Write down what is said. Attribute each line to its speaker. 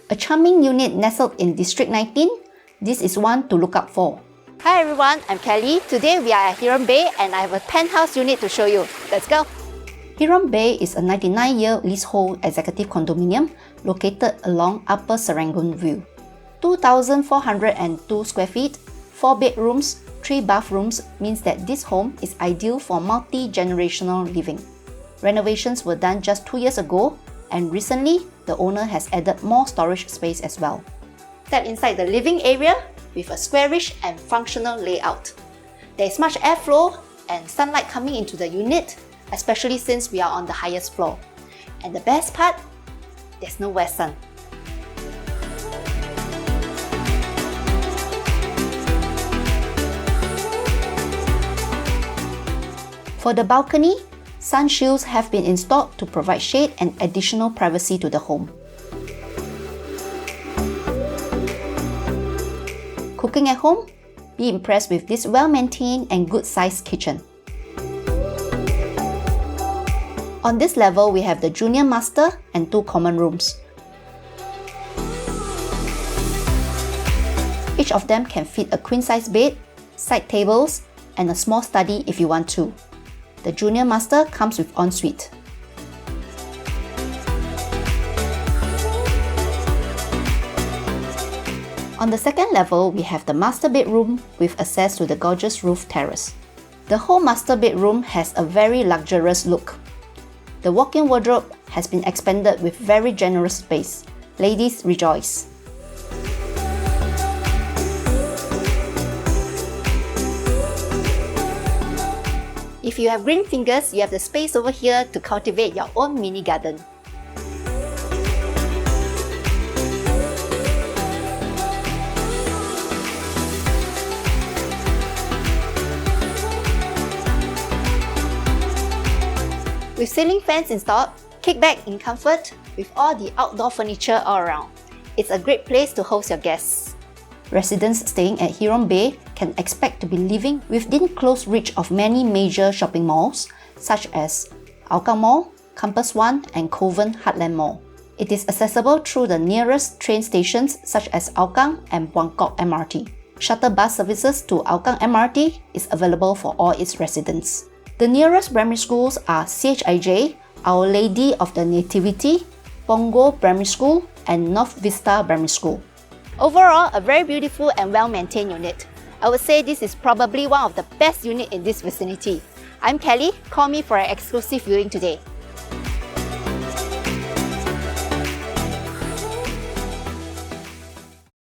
Speaker 1: A charming unit nestled in District 19, this is one to look out for.
Speaker 2: Hi everyone, I'm Kelly. Today we are at Heron Bay and I have a penthouse unit to show you. Let's go!
Speaker 1: Heron Bay is a 99-year leasehold executive condominium located along Upper Serangoon View. 2,402 square feet, 4 bedrooms, 3 bathrooms means that this home is ideal for multi-generational living. Renovations were done just 2 years ago, and recently, the owner has added more storage space as well.
Speaker 2: Step inside the living area with a squarish and functional layout. There is much airflow and sunlight coming into the unit, especially since we are on the highest floor. And the best part, there's no west sun.
Speaker 1: For the balcony, sun shields have been installed to provide shade and additional privacy to the home. Cooking at home? Be impressed with this well-maintained and good-sized kitchen. On this level, we have the junior master and 2 common rooms. Each of them can fit a queen-size bed, side tables, and a small study if you want to. The junior master comes with ensuite. On the second level, we have the master bedroom with access to the gorgeous roof terrace. The whole master bedroom has a very luxurious look. The walk-in wardrobe has been expanded with very generous space. Ladies, rejoice!
Speaker 2: If you have green fingers, you have the space over here to cultivate your own mini garden. With ceiling fans installed, kick back in comfort with all the outdoor furniture all around. It's a great place to host your guests.
Speaker 1: Residents staying at Heron Bay can expect to be living within close reach of many major shopping malls such as Hougang Mall, Campus One and Kovan Heartland Mall. It is accessible through the nearest train stations such as Hougang and Buangkok MRT. Shuttle bus services to Hougang MRT is available for all its residents. The nearest primary schools are CHIJ, Our Lady of the Nativity, Punggol Primary School and North Vista Primary School.
Speaker 2: Overall, a very beautiful and well-maintained unit. I would say this is probably one of the best units in this vicinity. I'm Kelly, call me for an exclusive viewing today.